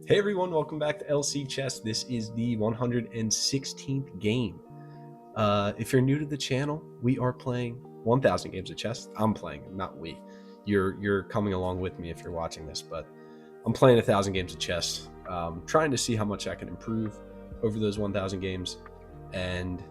Hey everyone, welcome back to LC Chess. This is the 116th game. If you're new to the channel, we are playing 1,000 games of chess. I'm playing, not we. You're coming along with me if you're watching this, but I'm playing 1,000 games of chess, trying to see how much I can improve over those 1,000 games, and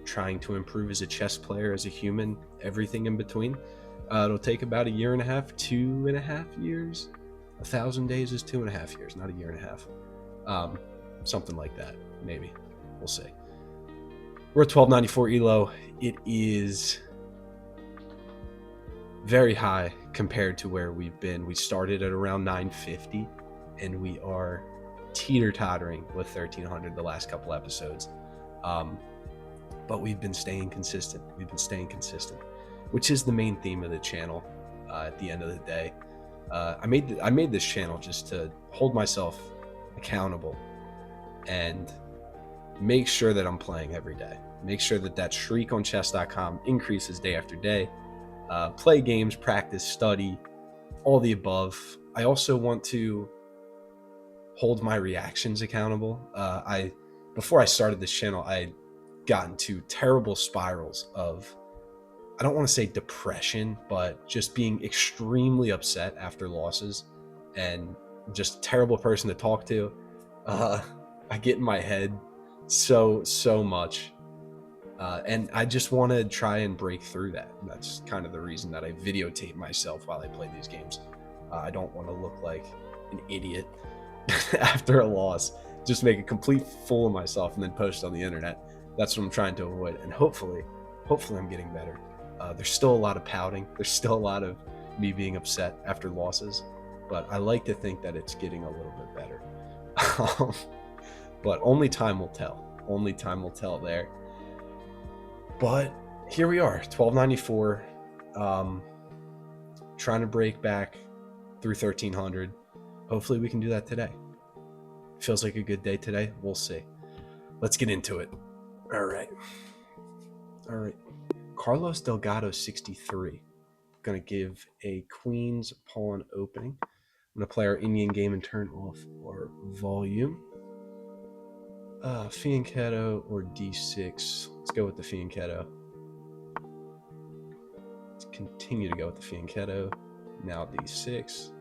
trying to improve as a chess player, as a human, everything in between. It'll take about a year and a half, 2.5 years. 1,000 days is 2.5 years, not a year and a half. Something like that, maybe. We'll see. We're at 1294 elo. It is very high compared to where we've been. We started at around 950, and we are teeter-tottering with 1300 the last couple episodes. But we've been staying consistent. Which is the main theme of the channel. At the end of the day, I made this channel just to hold myself accountable and make sure that I'm playing every day. Make sure that streak on chess.com increases day after day. Play games, practice, study, all the above. I also want to hold my reactions accountable. Before I started this channel, I got into terrible spirals of, I don't want to say depression, but just being extremely upset after losses and just a terrible person to talk to. I get in my head so much. And I just want to try and break through that. And that's kind of the reason that I videotape myself while I play these games. I don't want to look like an idiot after a loss. Just make a complete fool of myself and then post it on the internet. That's what I'm trying to avoid. And hopefully I'm getting better. There's still a lot of pouting. There's still a lot of me being upset after losses. But I like to think that it's getting a little bit better. But only time will tell. Only time will tell there. But here we are, 1294, trying to break back through 1300. Hopefully we can do that today. Feels like a good day today. We'll see. Let's get into it. All right. Carlos Delgado 63. Going to give a queen's pawn opening. I'm going to play our Indian game and turn off our volume. Fianchetto or d6. Let's go with the Fianchetto. Let's continue to go with the Fianchetto. Now d6.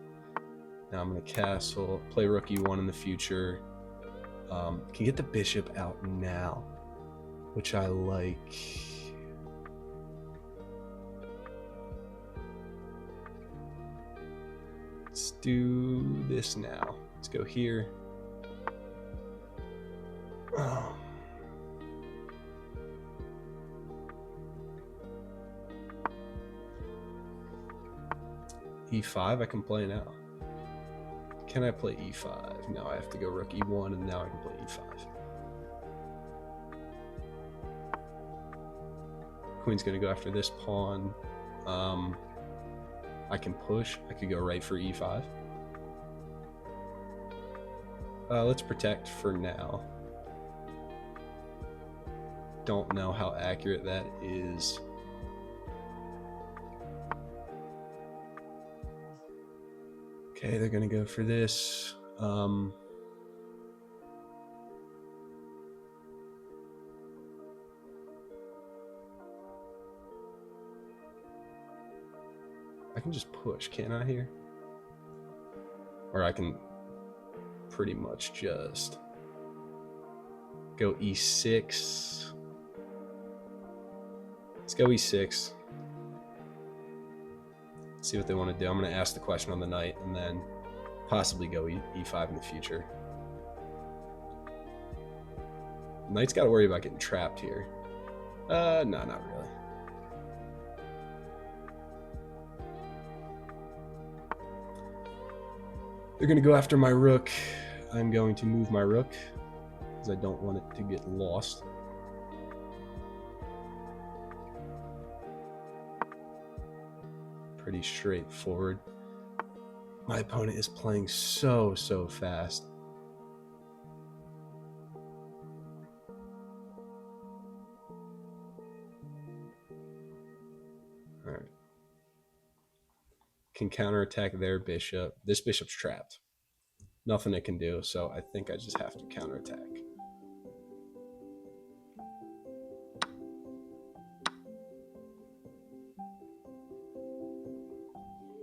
Now I'm going to castle, play rook e1 in the future. Can get the bishop out now, which I like. Let's do this now. Let's go here. E5 I can play now. Can I play e5? No, I have to go rook e1, and now I can play e5. Queen's going to go after this pawn. I can push. I could go right for e5. Let's protect for now. Don't know how accurate that is. Okay, they're going to go for this. I can just push, can't I, here? Or I can pretty much just go e6. Let's go e6. See what they want to do. I'm going to ask the question on the knight and then possibly go e5 in the future. Knight's got to worry about getting trapped here. No, not really. They're going to go after my rook. I'm going to move my rook because I don't want it to get lost. Pretty straightforward. My opponent is playing so fast. All right. Can counterattack their bishop. This bishop's trapped. Nothing it can do, so I think I just have to counterattack.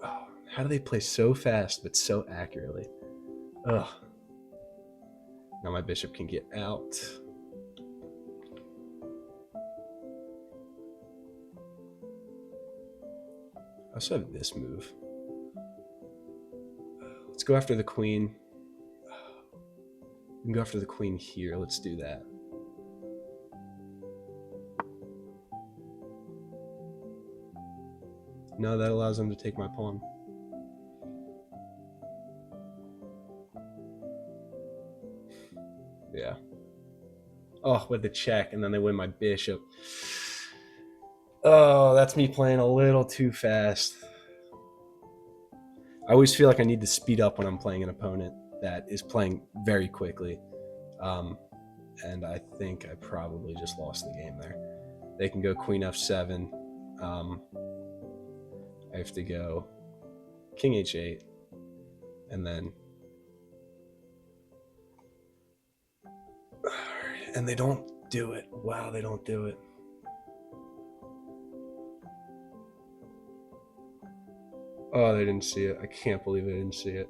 Oh, how do they play so fast but so accurately? Ugh. Now my bishop can get out. I also have this move. Let's go after the queen. We can go after the queen here. Let's do that. No, that allows them to take my pawn. Yeah. Oh, with the check, and then they win my bishop. Oh, that's me playing a little too fast. I always feel like I need to speed up when I'm playing an opponent that is playing very quickly. And I think I probably just lost the game there. They can go queen f7. I have to go king h8. And then... And they don't do it. Wow, they don't do it. Oh, they didn't see it. I can't believe they didn't see it.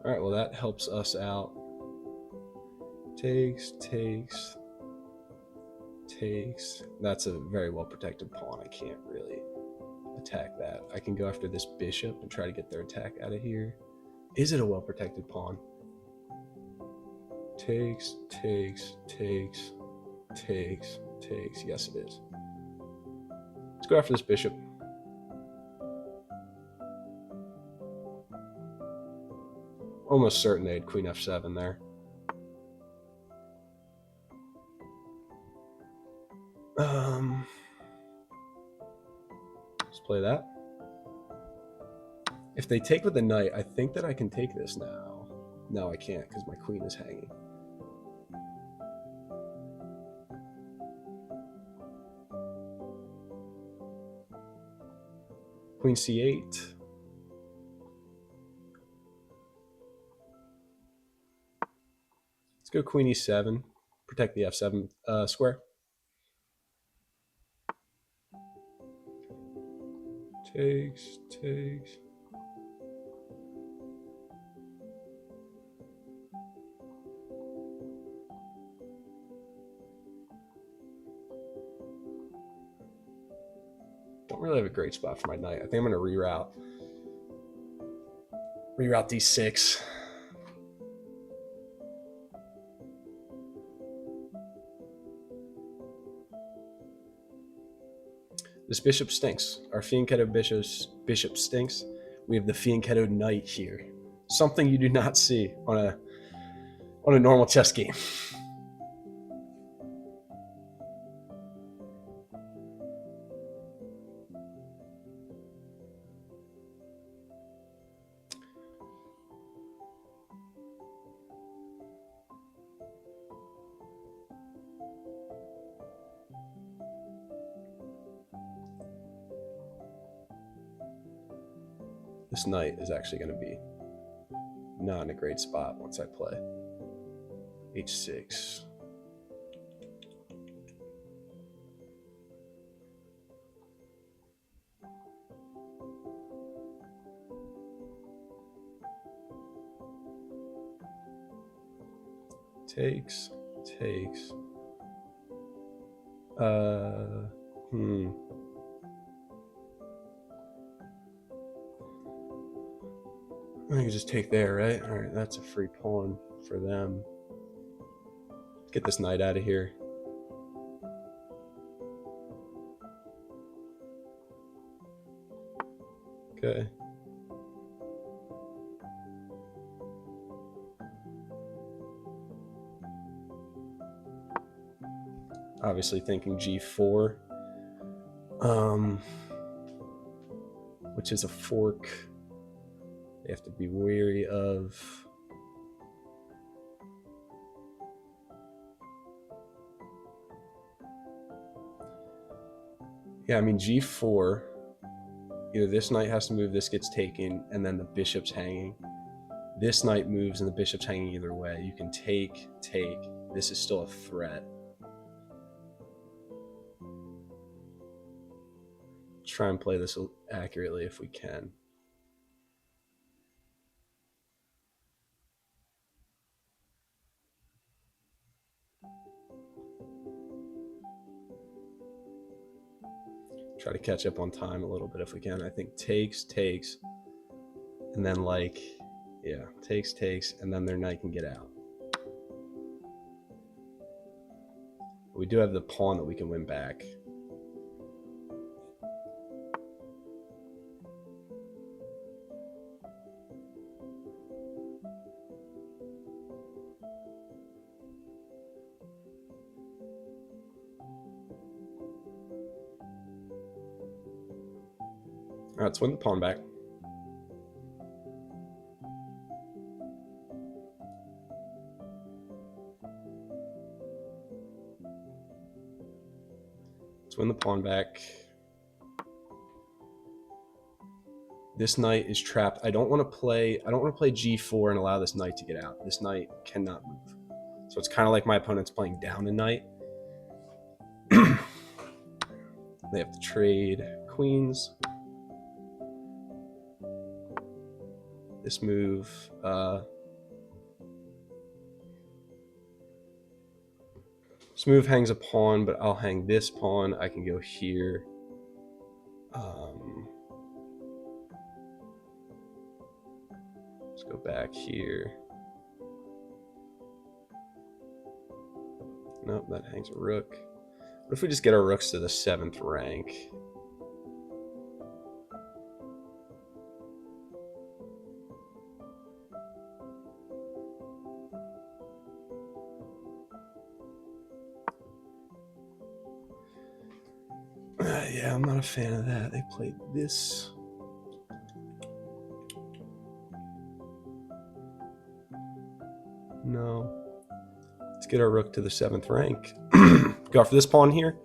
All right, well, that helps us out. Takes. That's a very well protected pawn. I can't really attack that. I can go after this bishop and try to get their attack out of here. Is it a well protected pawn? Takes. Yes, it is. Let's go after this bishop. Almost certain they had queen f7 there. Let's play that. If they take with the knight, I think that I can take this now. No, I can't because my queen is hanging. Queen c8. Let's go queen e7. Protect the f7 square. Takes. Don't really have a great spot for my knight. I think I'm going to reroute. Reroute d6. This bishop stinks. Our fianchetto bishop stinks. We have the fianchetto knight here. Something you do not see on a normal chess game. This knight is actually going to be not in a great spot once I play h6. Takes. I can just take there, right? All right, that's a free pawn for them. Get this knight out of here. Okay. Obviously thinking g4, which is a fork. They have to be wary of. Yeah, I mean g4. either this knight has to move, this gets taken, and then the bishop's hanging. This knight moves and the bishop's hanging either way. You can take. This is still a threat. Try and play this accurately if we can. Try to catch up on time a little bit if we can. I think takes, and then takes, and then their knight can get out. We do have the pawn that we can win back. All right, let's win the pawn back. Let's win the pawn back. This knight is trapped. I don't want to play g4 and allow this knight to get out. This knight cannot move. So it's kind of like my opponent's playing down a knight. They have to trade queens. This move, this move hangs a pawn, but I'll hang this pawn. I can go here. Let's go back here. Nope, that hangs a rook. What if we just get our rooks to the 7th rank? Yeah, I'm not a fan of that. They played this. No. Let's get our rook to the 7th rank. Go for this pawn here.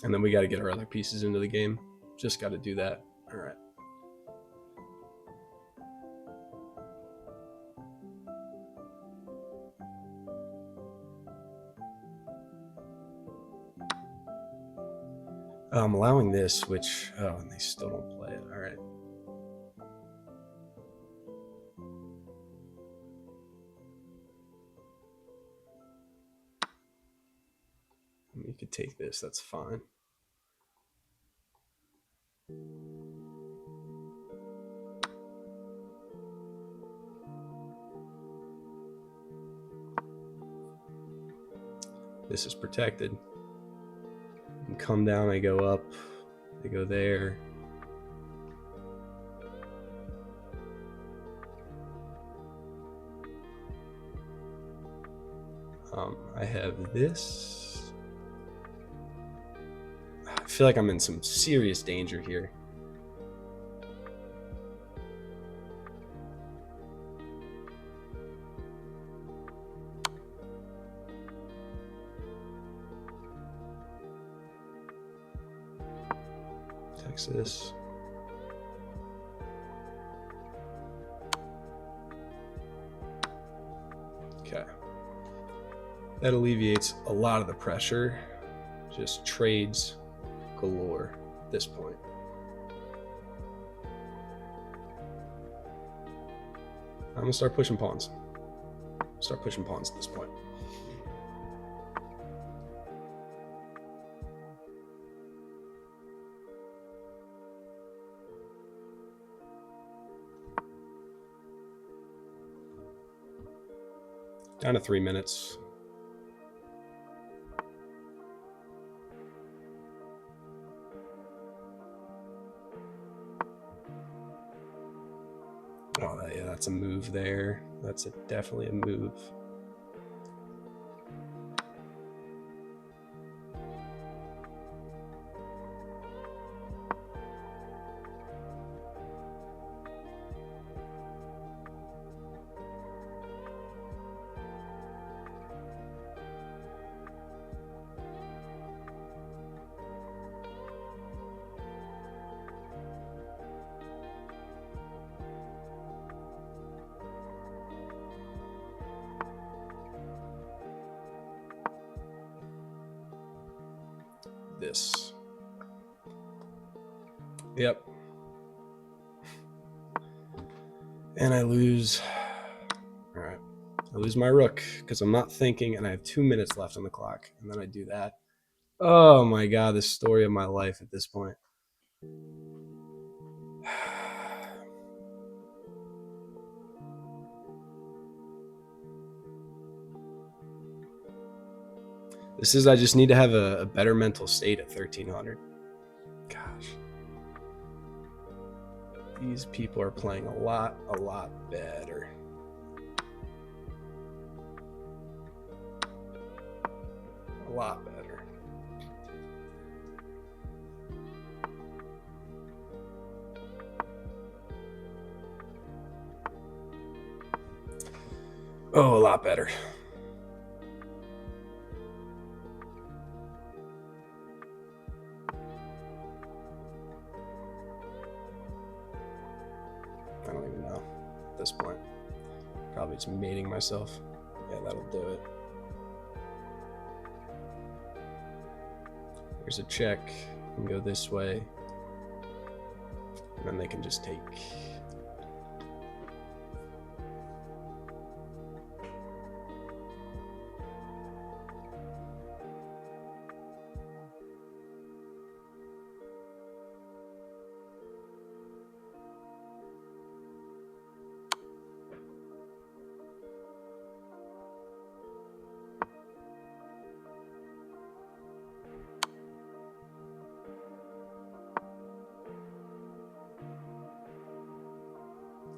And then we got to get our other pieces into the game. Just got to do that. All right. I'm allowing this, which, and they still don't play it. All right. You could take this, that's fine. This is protected. And come down, I go up, I go there. I have this. I feel like I'm in some serious danger here. Texas. Okay. That alleviates a lot of the pressure. Just trades galore at this point. I'm gonna start pushing pawns. Start pushing pawns at this point. Down to 3 minutes. Oh, yeah, that's a move there. That's definitely a move. this. Yep. And I lose. All right. I lose my rook because I'm not thinking, and I have 2 minutes left on the clock. And then I do that. Oh my God, the story of my life at this point. This is, I just need to have a better mental state at 1300. Gosh. These people are playing a lot better. A lot better. Oh, a lot better. I don't even know at this point. Probably just mating myself. Yeah, that'll do it. There's a check. You can go this way. And then they can just take.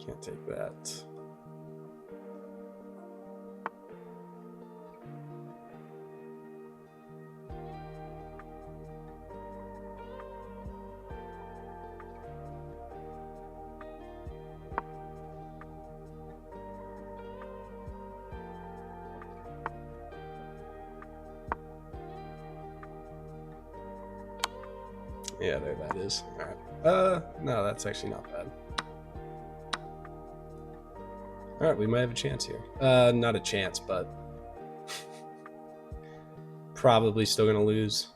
Can't take that. Yeah, there that is. All right. No, that's actually not bad. All right, we might have a chance here. Not a chance, but probably still gonna lose.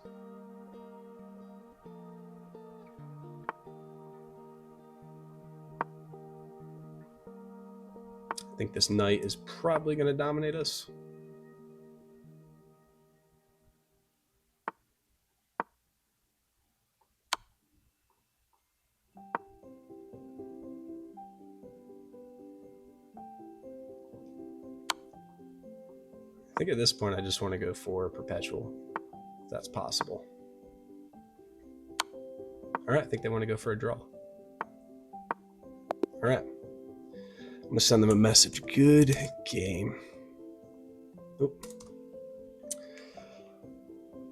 I think this knight is probably gonna dominate us. I think at this point I just want to go for perpetual, if that's possible. All right, I think they want to go for a draw. All right. I'm going to send them a message. Good game. Oop.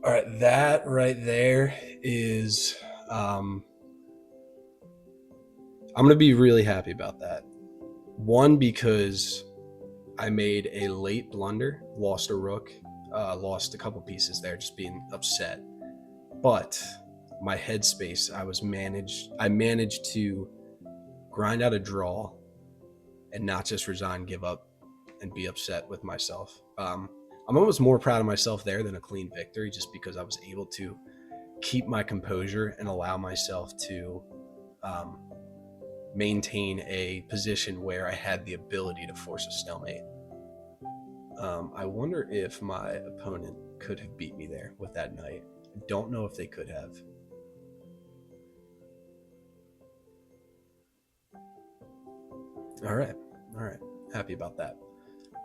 All right, that right there is... I'm going to be really happy about that. One, because I made a late blunder, lost a rook, lost a couple pieces there, just being upset. But my headspace, I managed to grind out a draw and not just resign, give up, and be upset with myself. I'm almost more proud of myself there than a clean victory, just because I was able to keep my composure and allow myself to maintain a position where I had the ability to force a stalemate. I wonder if my opponent could have beat me there with that knight. I don't know if they could have. All right. Happy about that.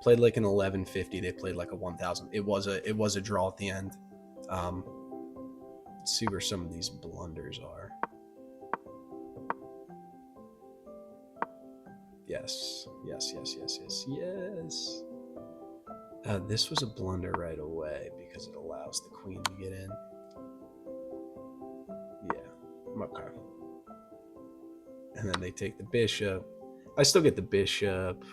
Played like an 1150. They played like a 1000. It was a draw at the end. Let's see where some of these blunders are. Yes. This was a blunder right away because it allows the queen to get in. Yeah. Okay. And then they take the bishop. I still get the bishop.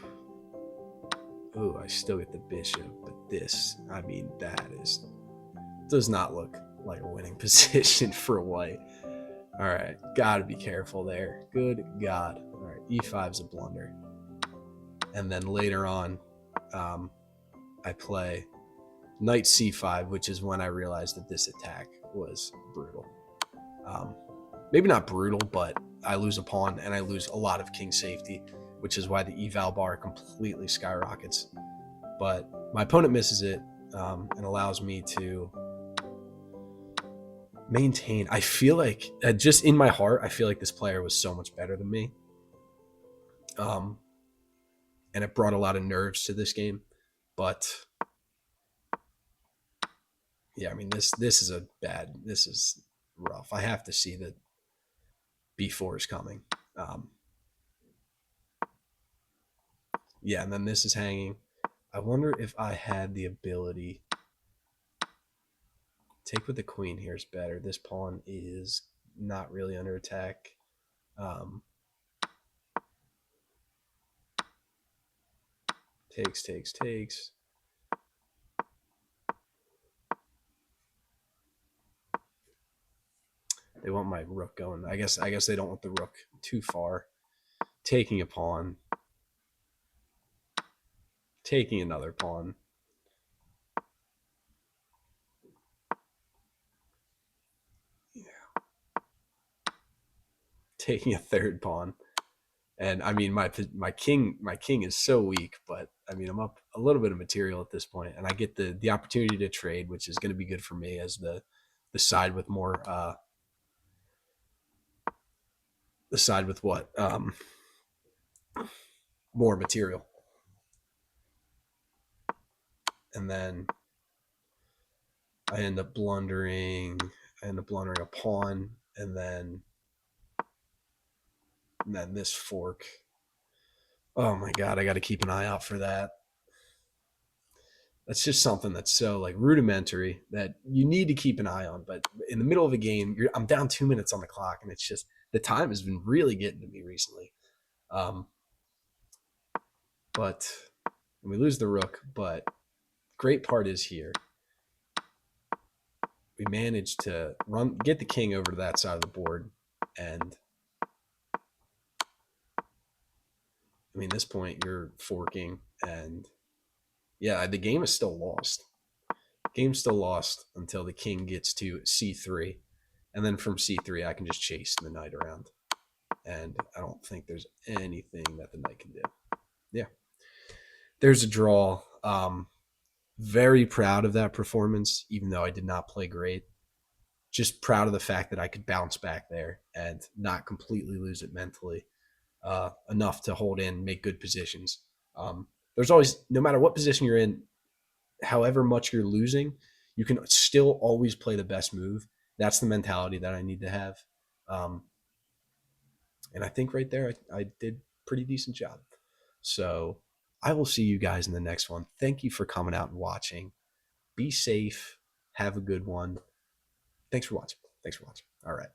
Ooh, I still get the bishop. But this, I mean, does not look like a winning position for white. All right, gotta be careful there. Good God. All right, e5 is a blunder. And then later on, I play knight c5, which is when I realized that this attack was brutal. Um, maybe not brutal, but I lose a pawn and I lose a lot of king safety, which is why the eval bar completely skyrockets. But my opponent misses it and allows me to maintain. I feel like, just in my heart, I feel like this player was so much better than me. And it brought a lot of nerves to this game. But yeah, I mean, this is rough. I have to see that B4 is coming. Yeah, and then this is hanging. I wonder if I had the ability. Take with the queen here is better. This pawn is not really under attack. Takes. They want my rook going. I guess they don't want the rook too far. Taking a pawn. Taking another pawn. Taking a third pawn. And I mean, my king is so weak, but I mean, I'm up a little bit of material at this point, and I get the opportunity to trade, which is going to be good for me as the side with more the side with what more material. And then I end up blundering a pawn, and then this fork. Oh my god, I got to keep an eye out for that. That's just something that's so like rudimentary that you need to keep an eye on. But in the middle of a game, I'm down 2 minutes on the clock, and it's just the time has been really getting to me recently. But we lose the rook. But great part is here we managed to get the king over to that side of the board, and I mean, this point you're forking, and yeah, the game is still lost. Game's still lost until the king gets to c3, and then from c3 I can just chase the knight around, and I don't think there's anything that the knight can do. Yeah, there's a draw. Very proud of that performance, even though I did not play great. Just proud of the fact that I could bounce back there and not completely lose it mentally. Enough to hold in, make good positions. There's always, no matter what position you're in, however much you're losing, you can still always play the best move. That's the mentality that I need to have. And I think right there, I did pretty decent job. So I will see you guys in the next one. Thank you for coming out and watching. Be safe. Have a good one. Thanks for watching. All right.